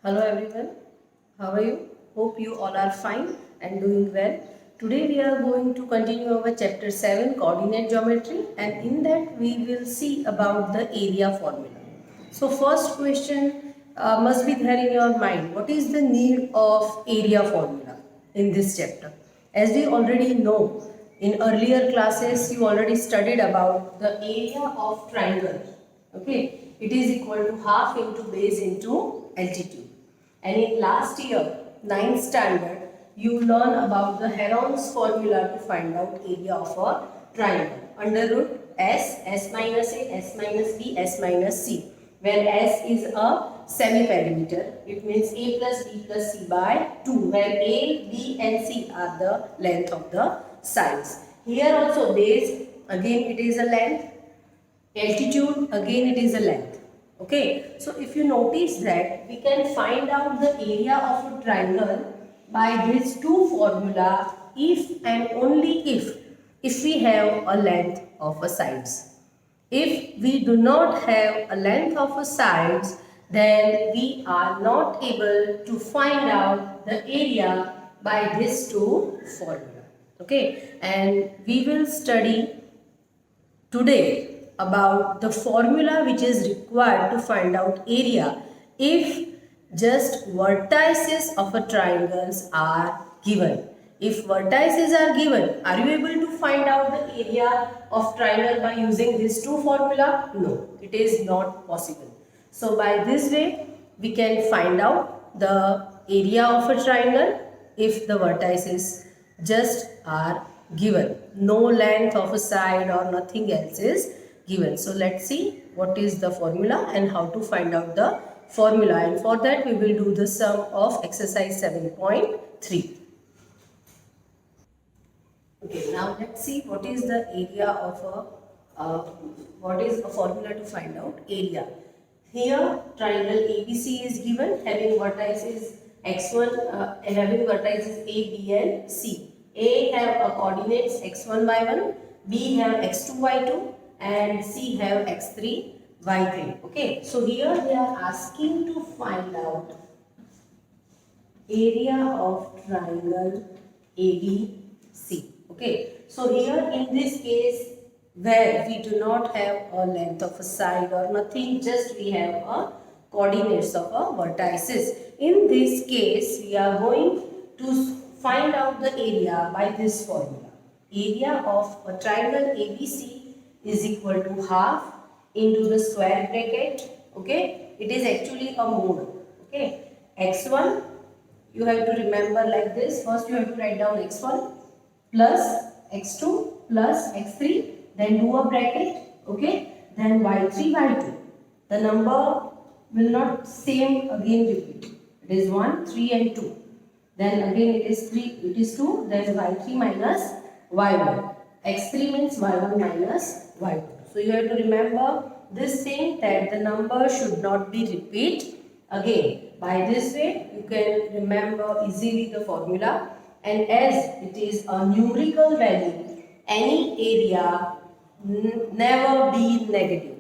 Hello everyone, how are you? Hope you all are fine and doing well. Today we are going to continue our chapter 7 coordinate geometry, and in that we will see about the area formula. So first question must be there in your mind. What is the need of area formula in this chapter? As we already know, in earlier classes you already studied about the area of triangle. Okay, it is equal to half into base into altitude. And in last year, ninth standard, you learn about the Heron's formula to find out area of a triangle. Under root S minus A, S minus B, S minus C. Where S is a semi-perimeter. It means A plus B plus C by 2. Where A, B and C are the length of the sides. Here also base, again it is a length. Altitude, again it is a length. Okay, so if you notice that we can find out the area of a triangle by these two formula if and only if we have a length of a sides. If we do not have a length of a sides, then we are not able to find out the area by these two formula. Okay, and we will study today about the formula which is required to find out area if just vertices of a triangles are given. If vertices are given, are you able to find out the area of triangle by using these two formula? No, it is not possible. So by this way, we can find out the area of a triangle if the vertices just are given. No length of a side or nothing else is given. So let's see what is the formula and how to find out the formula, and for that we will do the sum of exercise 7.3. Okay, now let's see what is the area of what is a formula to find out area. Here triangle ABC is given having vertices x1 having vertices A, B and C. A have coordinates x1, y1, B have x2, y2 and C have x3, y3. Okay, so here they are asking to find out area of triangle ABC. Okay, so here in this case where we do not have a length of a side or nothing, just we have a coordinates of a vertices. In this case we are going to find out the area by this formula. Area of a triangle ABC is equal to half into the square bracket. Okay, it is actually a mode. Okay, x1 you have to remember like this. First you have to write down x1 plus x2 plus x3, then do a bracket. Okay, then y3 y2. The number will not same again repeat. It is 1, 3 and 2. Then again it is 3, it is 2, then y3 minus y1. x3 means y1 minus y2. So you have to remember this thing that the number should not be repeat again. By this way you can remember easily the formula, and as it is a numerical value, any area never be negative.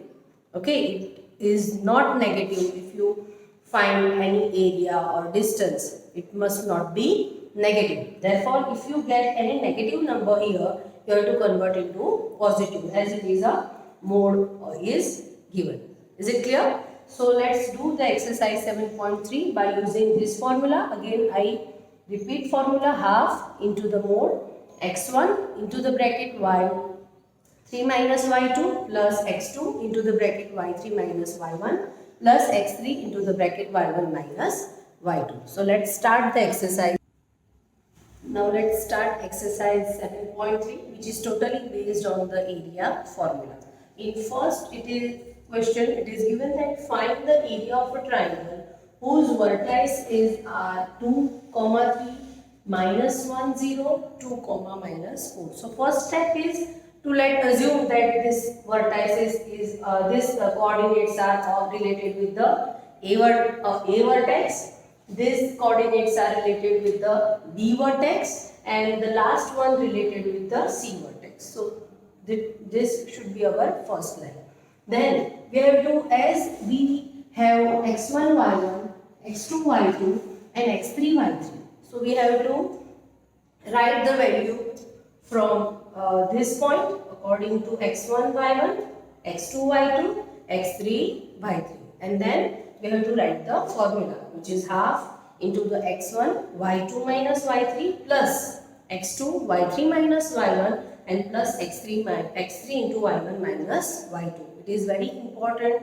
Okay, it is not negative if you find any area or distance. It must not be negative. Therefore, if you get any negative number here, you have to convert into positive as it is a mode is given. Is it clear? So let's do the exercise 7.3 by using this formula. Again I repeat formula, half into the mode x1 into the bracket y3 minus y2 plus x2 into the bracket y3 minus y1 plus x3 into the bracket y1 minus y2. So let's start the exercise. Now let's start exercise 7.3, which is totally based on the area formula. In first it is given that find the area of a triangle whose vertex is 2, 3, minus 1, 0, 2, minus 4. So first step is to assume that this vertices is coordinates are all related with the A vertex. These coordinates are related with the B vertex, and the last one related with the C vertex. So this should be our first line. Then we have to, as we have x1 y1 x2 y2 and x3 y3. So we have to write the value from this point according to x1 y1, x2 y2, x3 y3, and then we have to write the formula, which is half into the x1 y2 minus y3 plus x2 y3 minus y1 and plus x3 into y1 minus y2. It is very important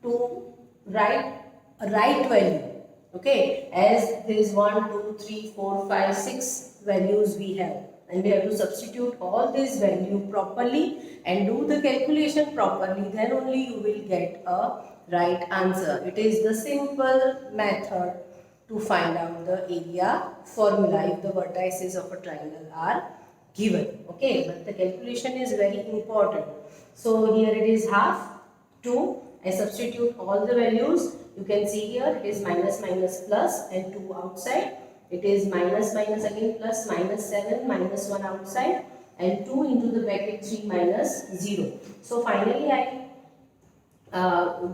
to write a right value. Okay, as there is 1, 2, 3, 4, 5, 6 values we have, and we have to substitute all these value properly and do the calculation properly, then only you will get a right answer. It is the simple method to find out the area formula if the vertices of a triangle are given. Okay, but the calculation is very important. So here it is half 2. I substitute all the values. You can see here it is minus minus plus and 2 outside. It is minus minus again plus minus 7 minus 1 outside and 2 into the bracket 3 minus 0. So finally I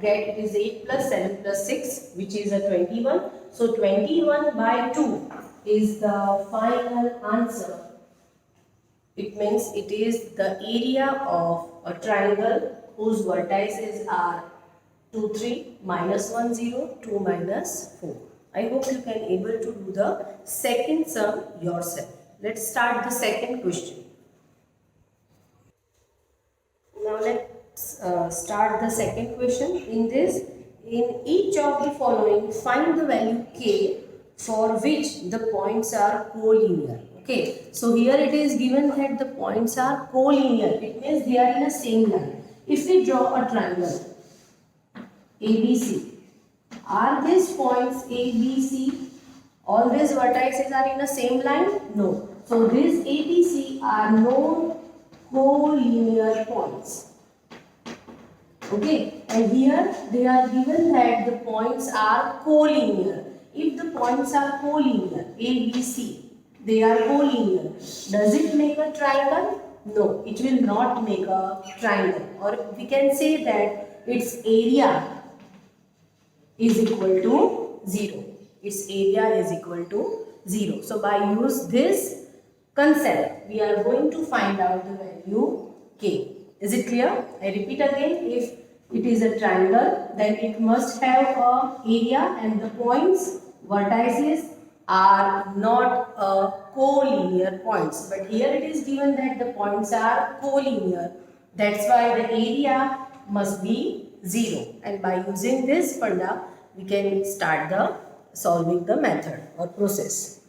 get it is 8 plus 7 plus 6, which is a 21. So 21 by 2 is the final answer. It means it is the area of a triangle whose vertices are 2, 3, minus 1, 0, 2, minus 4. I hope you can able to do the second sum yourself. Let's start the second question. Now let's start the second question. In this, in each of the following, find the value k for which the points are collinear. Okay, so here it is given that the points are collinear. It means they are in the same line. If we draw a triangle ABC, are these points ABC, all these vertices are in the same line? No. So these ABC are non-collinear points. Okay, and here they are given that the points are collinear. If the points are collinear, ABC, they are collinear. Does it make a triangle? No, it will not make a triangle. Or we can say that its area is equal to 0. Its area is equal to 0. So by use this concept, we are going to find out the value k. Is it clear? I repeat again, if it is a triangle, then it must have a area and the points, vertices are not collinear points. But here it is given that the points are collinear. That's why the area must be 0, and by using this funda we can start the solving the method or process.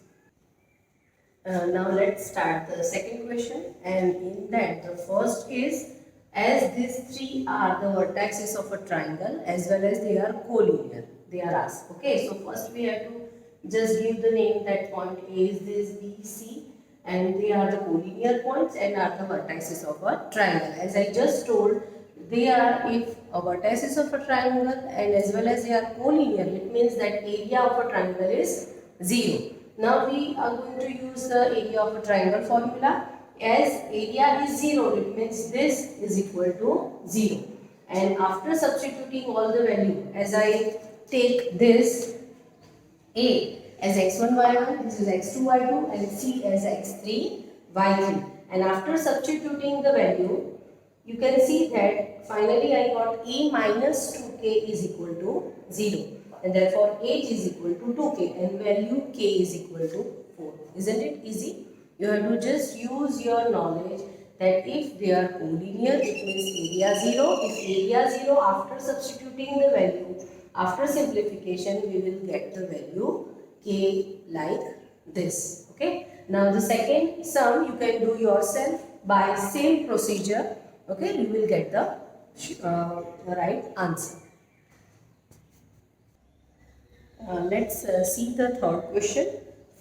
Now let's start the second question, and in that the first is, as these three are the vertices of a triangle as well as they are collinear, they are asked. Okay, so first we have to just give the name that point A is this B, C, and they are the collinear points and are the vertices of a triangle. As I just told, they are, if a vertices of a triangle and as well as they are collinear, it means that area of a triangle is 0. Now we are going to use the area of a triangle formula. As area is 0, it means this is equal to 0. And after substituting all the value, as I take this A as x1 y1, this is x2 y2, and C as x3 y3. And after substituting the value, you can see that finally I got A minus 2k is equal to 0. And therefore H is equal to 2k and value k is equal to 4. Isn't it easy? You have to just use your knowledge that if they are collinear, it means area 0. If area 0, after substituting the value, after simplification, we will get the value k like this. Okay. Now the second sum you can do yourself by same procedure. Okay, you will get the right answer. Let's see the third question.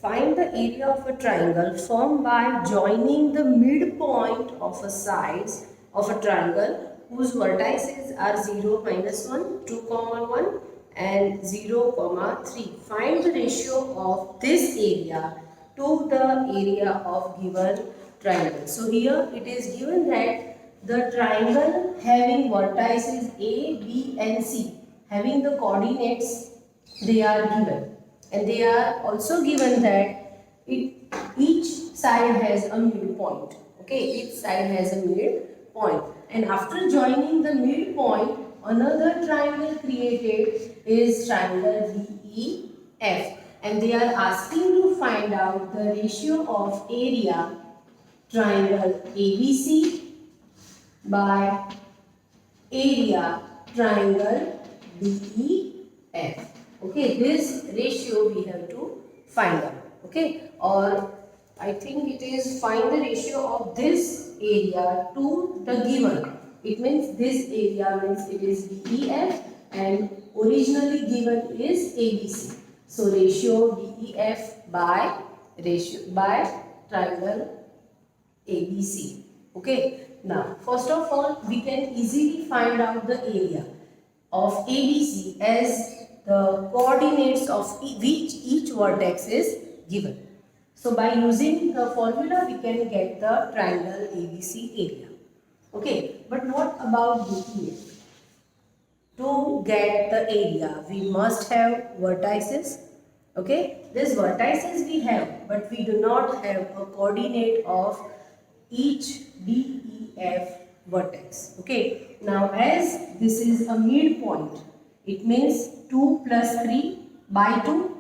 Find the area of a triangle formed by joining the midpoint of a sides of a triangle whose vertices are 0, minus 1, 2, 1 and 0, 3. Find the ratio of this area to the area of given triangle. So here it is given that the triangle having vertices A, B and C, having the coordinates they are given, and they are also given that each side has a midpoint. Okay, each side has a midpoint, and after joining the midpoint, another triangle created is triangle DEF, and they are asking to find out the ratio of area triangle ABC by area triangle DEF. Okay, this ratio we have to find out. Okay, or I think it is find the ratio of this area to the given. It means this area means it is DEF and originally given is ABC. So ratio DEF by triangle ABC. Okay. Now, first of all, we can easily find out the area of ABC as the coordinates of each vertex is given. So, by using the formula, we can get the triangle ABC area. Okay. But what about DEF? To get the area, we must have vertices. Okay, these vertices we have, but we do not have a coordinate of each DEF vertex. Okay, now as this is a midpoint, it means 2 plus 3 by 2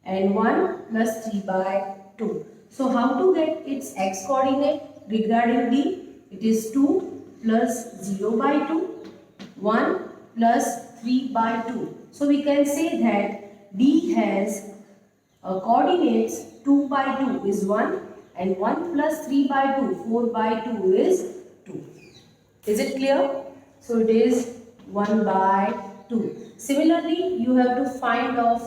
and 1 plus 3 by 2. So how to get its x coordinate regarding D? It is 2 plus 0 by 2, 1 plus 3 by 2. So we can say that D has coordinates 2 by 2 is 1 and 1 plus 3 by 2, 4 by 2 is 2. Is it clear? So it is 1 by 2. Similarly, you have to find of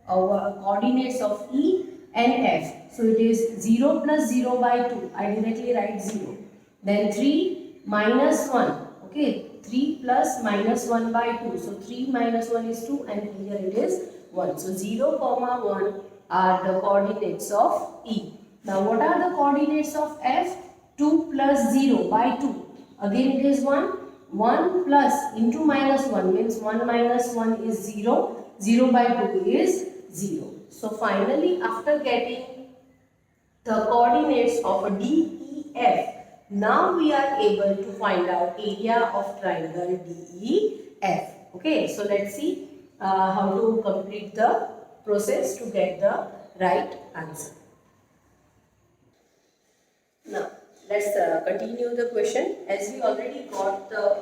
our coordinates of E and F. So it is 0 plus 0 by 2. I directly write 0. Then 3 minus 1. Okay, 3 plus minus 1 by 2. So 3 minus 1 is 2 and here it is 1. So 0, 1 are the coordinates of E. Now what are the coordinates of F? 2 plus 0 by 2. Again it is 1. 1 plus into minus 1 means 1 minus 1 is 0. 0 by 2 is 0. So finally after getting the coordinates of a DEF, now we are able to find out area of triangle DEF. Okay, so let's see how to complete the process to get the right answer. Now, let's continue the question. As we already got the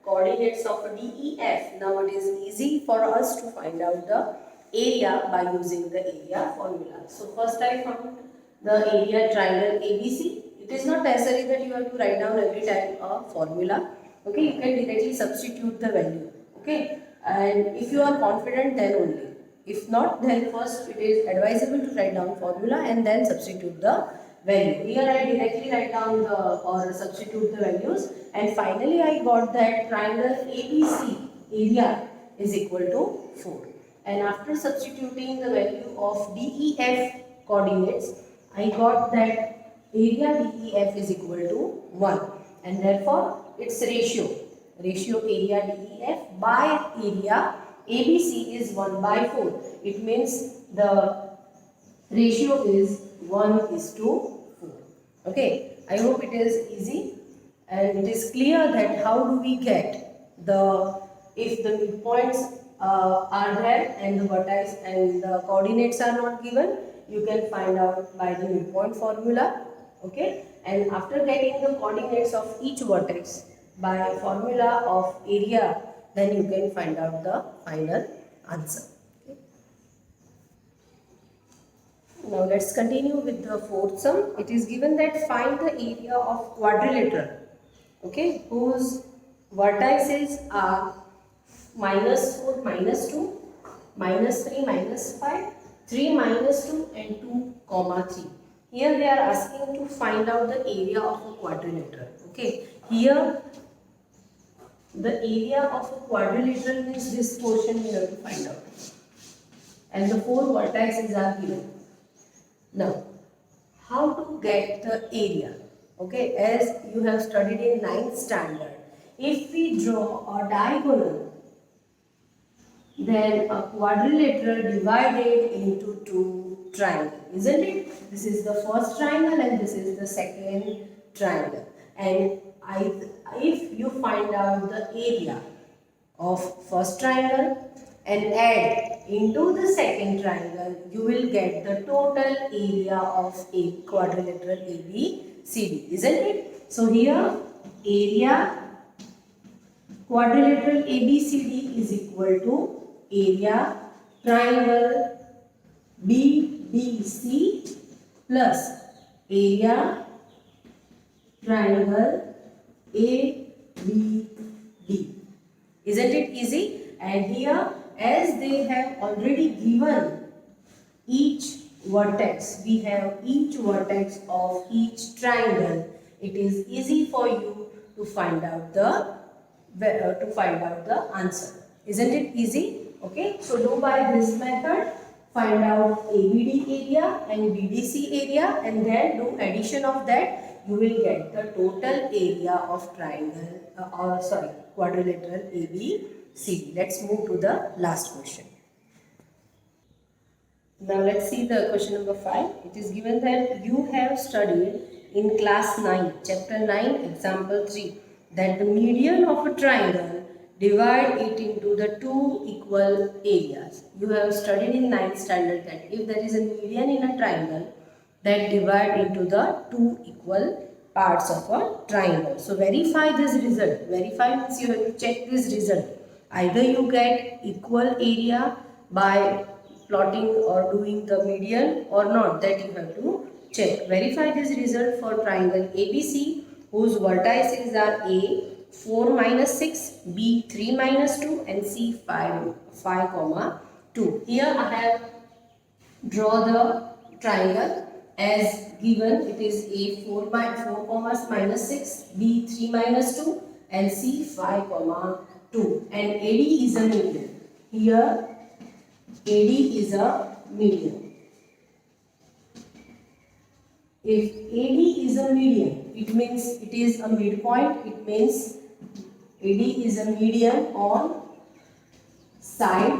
coordinates of a DEF, now it is easy for us to find out the area by using the area formula. So, first I found the area triangle ABC. It is not necessary that you have to write down every time a formula. Okay, you can directly substitute the value. Okay, and if you are confident, then only. If not, then first it is advisable to write down formula and then substitute the value. Here I directly write down the or substitute the values, and finally I got that triangle ABC area is equal to 4. And after substituting the value of DEF coordinates, I got that area DEF is equal to 1, and therefore its ratio area DEF by area ABC is 1 by 4. It means the ratio is 1 is to 4. Okay, I hope it is easy and it is clear that how do we get if the midpoints are there and the vertex and the coordinates are not given, you can find out by the midpoint formula. Okay, and after getting the coordinates of each vertex by formula of area, then you can find out the final answer. Okay. Now let's continue with the fourth sum. It is given that find the area of quadrilateral, okay, whose vertices are -4, -2, -3, -5, 3, -2 and 2, 3. Here they are asking to find out the area of a quadrilateral. Okay, here the area of a quadrilateral means this portion we have to find out, and the 4 vertices are given. Now, how to get the area? Okay, as you have studied in 9th standard, if we draw a diagonal than a quadrilateral divided into two triangles, isn't it? This is the first triangle and this is the second triangle. And if you find out the area of first triangle and add into the second triangle, you will get the total area of a quadrilateral ABCD, isn't it? So here area quadrilateral ABCD is equal to area triangle BDC plus area triangle ABD. Isn't it easy? And here, as they have already given each vertex, we have each vertex of each triangle. It is easy for you to find out the answer. Isn't it easy? Okay, so do by this method, find out ABD area and BDC area, and then do addition of that. You will get the total area of triangle quadrilateral ABCD. Let's move to the last question. Now let's see the question number 5. It is given that you have studied in class 9, chapter 9, example 3, that the median of a triangle divide it into the two equal areas. You have studied in 9th standard that if there is a median in a triangle, that divide into the two equal parts of a triangle. So verify this result. Verify means you have to check this result. Either you get equal area by plotting or doing the median or not, that you have to check. Verify this result for triangle ABC whose vertices are A 4 minus 6, B 3 minus 2 and C 5 comma 2. Here I have draw the triangle as given. It is A 4 comma minus 6, B 3 minus 2 and C 5 comma 2, and AD is a median. Here AD is a median. If AD is a median, it means it is a midpoint. It means AD is a median on side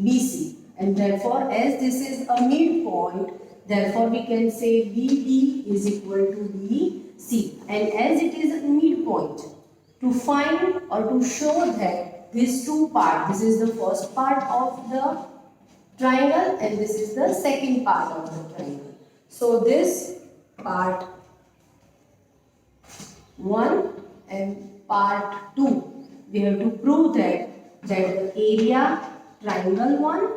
BC, and therefore as this is a midpoint, therefore we can say BD is equal to BC, and as it is a midpoint, to find or to show that these two parts, this is the first part of the triangle and this is the second part of the triangle. So this part 1 and part 2, we have to prove that the area triangle 1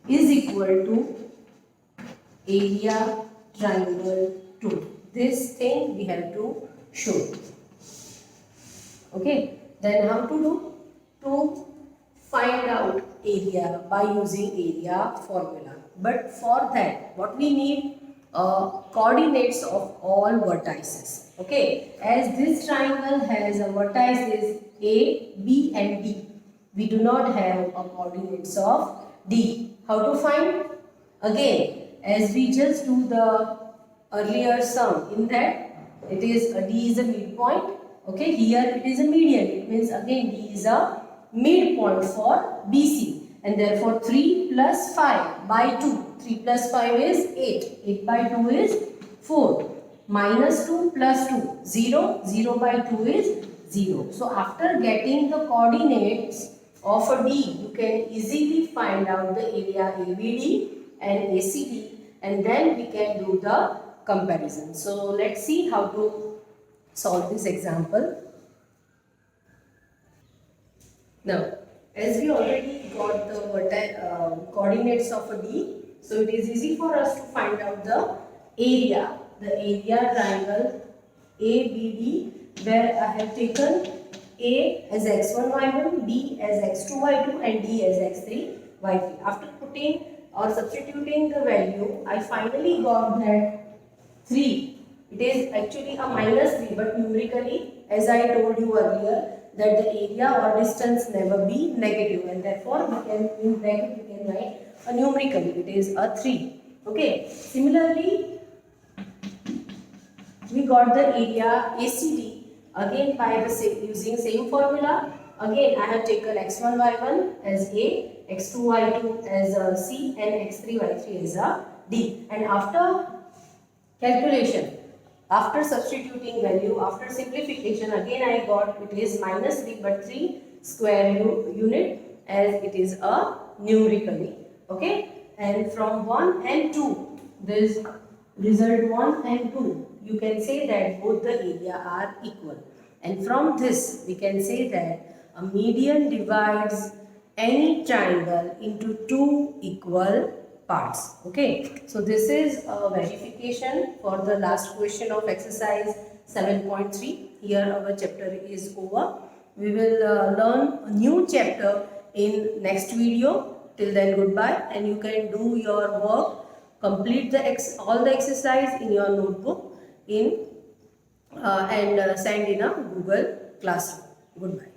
is equal to area triangle 2. This thing we have to show. Okay, then how to do? To find out area by using area formula. But for that, what we need? Coordinates of all vertices. Okay, as this triangle has a vertices A, B and D, we do not have a coordinates of D. How to find? Again, as we just do the earlier sum, in that it is a D is a midpoint. Okay, here it is a median. It means again D is a midpoint for BC, and therefore 3 plus 5 by 2. 3 plus 5 is 8. 8 by 2 is 4. Minus 2 plus 2. 0. 0 by 2 is 0. So after getting the coordinates of a D, you can easily find out the area ABD and ACD, and then we can do the comparison. So let's see how to solve this example. Now, as we already got the coordinates of a D, so it is easy for us to find out the area triangle ABD, where I have taken A as x1, y1, B as x2, y2 and D as x3, y3. After putting or substituting the value, I finally got that 3. It is actually a minus 3, but numerically, as I told you earlier, that the area or distance never be negative, and therefore we can, in bracket we can write a numerically, it is a 3. Okay. Similarly, we got the area ACD again by the using same formula. Again, I have taken x1, y1 as A, x2, y2 as C, and x3, y3 as D. And after calculation, after substituting value, after simplification, again I got it is minus 3, but 3 square unit, as it is a numerically. Okay, and from 1 and 2, this result 1 and 2, you can say that both the area are equal. And from this, we can say that a median divides any triangle into two equal parts. Okay, so this is a verification for the last question of exercise 7.3. Here our chapter is over. We will learn a new chapter in next video. Till then, goodbye, and you can do your work, complete all the exercise in your notebook and send in a Google Classroom. Goodbye.